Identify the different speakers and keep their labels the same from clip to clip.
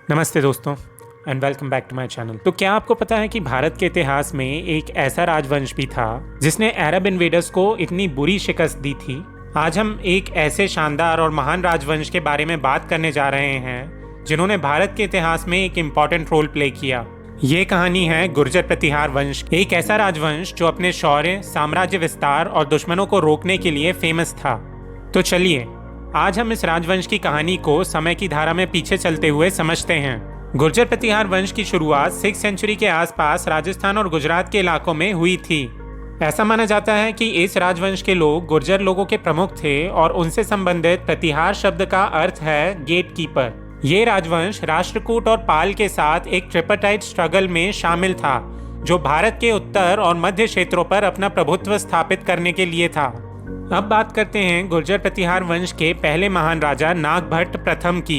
Speaker 1: नमस्ते दोस्तों and welcome back to my channel. तो क्या आपको पता है कि भारत के इतिहास में एक ऐसा राजवंश भी था जिसने अरब इन्वेडर्स को इतनी बुरी शिकस्त दी थी। आज हम एक ऐसे शानदार और महान राजवंश के बारे में बात करने जा रहे हैं जिन्होंने भारत के इतिहास में एक इम्पॉर्टेंट रोल प्ले किया। ये कहानी है गुर्जर प्रतिहार वंश, एक ऐसा राजवंश जो अपने शौर्य, साम्राज्य विस्तार और दुश्मनों को रोकने के लिए फेमस था। तो चलिए आज हम इस राजवंश की कहानी को समय की धारा में पीछे चलते हुए समझते हैं। गुर्जर प्रतिहार वंश की शुरुआत 6th सेंचुरी के आसपास राजस्थान और गुजरात के इलाकों में हुई थी। ऐसा माना जाता है कि इस राजवंश के लोग गुर्जर लोगों के प्रमुख थे और उनसे संबंधित प्रतिहार शब्द का अर्थ है गेट कीपर। ये राजवंश राष्ट्रकूट और पाल के साथ एक ट्रिपाटाइट स्ट्रगल में शामिल था जो भारत के उत्तर और मध्य क्षेत्रों पर अपना प्रभुत्व स्थापित करने के लिए था। अब बात करते हैं गुर्जर प्रतिहार वंश के पहले महान राजा नागभट्ट प्रथम की।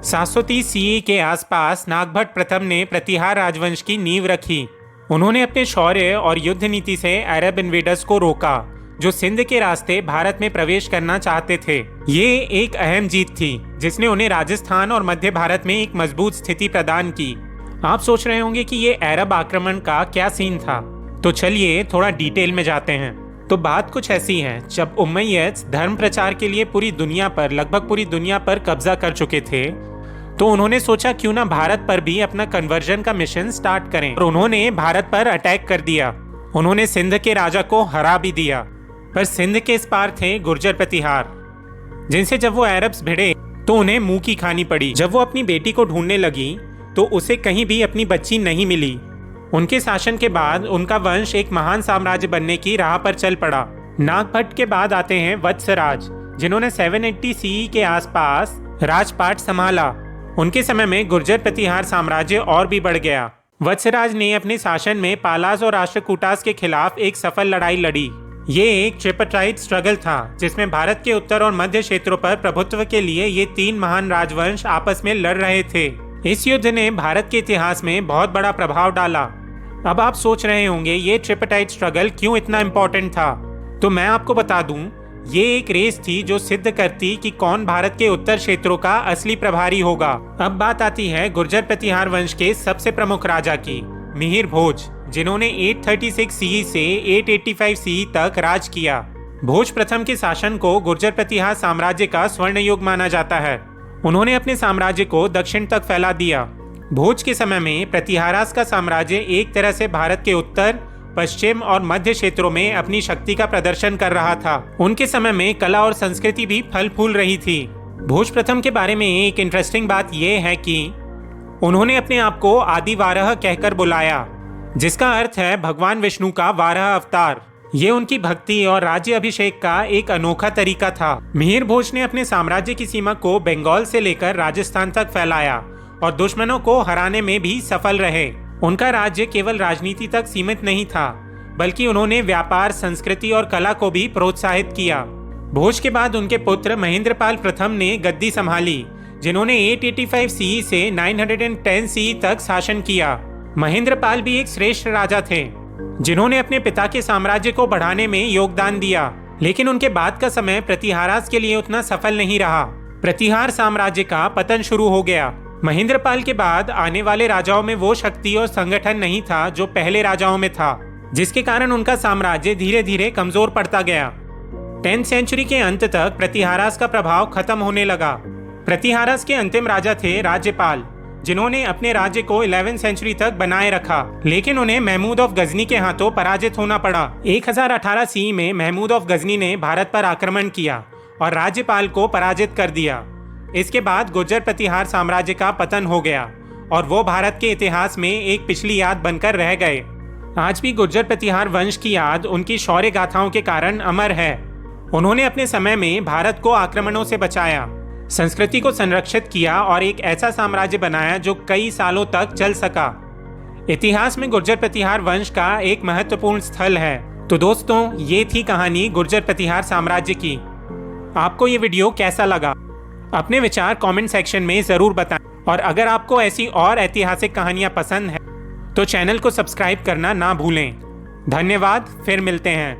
Speaker 1: 730 सीई के आसपास नागभट्ट प्रथम ने प्रतिहार राजवंश की नींव रखी। उन्होंने अपने शौर्य और युद्ध नीति से अरब इन्वेडर्स को रोका जो सिंध के रास्ते भारत में प्रवेश करना चाहते थे। ये एक अहम जीत थी जिसने उन्हें राजस्थान और मध्य भारत में एक मजबूत स्थिति प्रदान की। आप सोच रहे होंगे कि ये अरब आक्रमण का क्या सीन था, तो चलिए थोड़ा डिटेल में जाते हैं। तो बात कुछ ऐसी है, जब उमय्यद्स धर्म प्रचार के लिए लगभग पूरी दुनिया पर कब्जा कर चुके थे, तो उन्होंने सोचा क्यों ना भारत पर भी अपना कन्वर्जन का मिशन स्टार्ट करें और उन्होंने भारत पर अटैक कर दिया। उन्होंने सिंध के राजा को हरा भी दिया, पर सिंध के इस पार थे गुर्जर प्रतिहार, जिनसे जब वो अरब्स भिड़े तो उन्हें मुंह की खानी पड़ी। जब वो अपनी बेटी को ढूंढने लगी तो उसे कहीं भी अपनी बच्ची नहीं मिली। उनके शासन के बाद उनका वंश एक महान साम्राज्य बनने की राह पर चल पड़ा। नागभट्ट के बाद आते हैं वत्सराज, जिन्होंने 780 सीई के आसपास राजपाट संभाला। उनके समय में गुर्जर प्रतिहार साम्राज्य और भी बढ़ गया। वत्सराज ने अपने शासन में पालास और राष्ट्रकूटास के खिलाफ एक सफल लड़ाई लड़ी। ये एक ट्रिपाटाइट स्ट्रगल था जिसमें भारत के उत्तर और मध्य क्षेत्रों पर प्रभुत्व के लिए ये तीन महान राजवंश आपस में लड़ रहे थे। इस युद्ध ने भारत के इतिहास में बहुत बड़ा प्रभाव डाला। अब आप सोच रहे होंगे ये ट्रिपाटाइट स्ट्रगल क्यों इतना इम्पोर्टेंट था, तो मैं आपको बता दूं, ये एक रेस थी जो सिद्ध करती कि कौन भारत के उत्तर क्षेत्रों का असली प्रभारी होगा। अब बात आती है गुर्जर प्रतिहार वंश के सबसे प्रमुख राजा की, मिहिर भोज, जिन्होंने 836 सीई से 885 सीई तक राज किया। भोज प्रथम के शासन को गुर्जर प्रतिहार साम्राज्य का स्वर्ण युग माना जाता है। उन्होंने अपने साम्राज्य को दक्षिण तक फैला दिया। भोज के समय में प्रतिहारास का साम्राज्य एक तरह से भारत के उत्तर, पश्चिम और मध्य क्षेत्रों में अपनी शक्ति का प्रदर्शन कर रहा था। उनके समय में कला और संस्कृति भी फल फूल रही थी। भोज प्रथम के बारे में एक इंटरेस्टिंग बात यह है कि उन्होंने अपने आप को आदि वाराह कहकर बुलाया, जिसका अर्थ है भगवान विष्णु का वाराह अवतार। ये उनकी भक्ति और राज्य अभिषेक का एक अनोखा तरीका था। मिहिर भोज ने अपने साम्राज्य की सीमा को बंगाल से लेकर राजस्थान तक फैलाया और दुश्मनों को हराने में भी सफल रहे। उनका राज्य केवल राजनीति तक सीमित नहीं था, बल्कि उन्होंने व्यापार, संस्कृति और कला को भी प्रोत्साहित किया। भोज के बाद उनके पुत्र महेंद्रपाल प्रथम ने गद्दी संभाली, जिन्होंने 885 सीई से 910 सीई तक शासन किया। महेंद्रपाल भी एक श्रेष्ठ राजा थे, जिन्होंने अपने पिता के साम्राज्य को बढ़ाने में योगदान दिया, लेकिन उनके बाद का समय प्रतिहारास के लिए उतना सफल नहीं रहा। प्रतिहार साम्राज्य का पतन शुरू हो गया। महेंद्रपाल के बाद आने वाले राजाओं में वो शक्ति और संगठन नहीं था जो पहले राजाओं में था, जिसके कारण उनका साम्राज्य धीरे धीरे कमजोर पड़ता गया। 10th सेंचुरी के अंत तक प्रतिहारास का प्रभाव खत्म होने लगा। प्रतिहारास के अंतिम राजा थे राज्यपाल, जिन्होंने अपने राज्य को 11th सेंचुरी तक बनाए रखा, लेकिन उन्हें महमूद ऑफ गजनी के हाथों पराजित होना पड़ा। 1018 सीई में महमूद ऑफ गजनी ने भारत पर आक्रमण किया और राज्यपाल को पराजित कर दिया। इसके बाद गुर्जर प्रतिहार साम्राज्य का पतन हो गया और वो भारत के इतिहास में एक पिछली याद बनकर रह गए। आज भी गुर्जर प्रतिहार वंश की याद उनकी शौर्य गाथाओं के कारण अमर है। उन्होंने अपने समय में भारत को आक्रमणों से बचाया, संस्कृति को संरक्षित किया और एक ऐसा साम्राज्य बनाया जो कई सालों तक चल सका। इतिहास में गुर्जर प्रतिहार वंश का एक महत्वपूर्ण स्थल है। तो दोस्तों, ये थी कहानी गुर्जर प्रतिहार साम्राज्य की। आपको ये वीडियो कैसा लगा? अपने विचार कमेंट सेक्शन में जरूर बताएं और अगर आपको ऐसी और ऐतिहासिक कहानियां पसंद है तो चैनल को सब्सक्राइब करना ना भूलें। धन्यवाद, फिर मिलते हैं।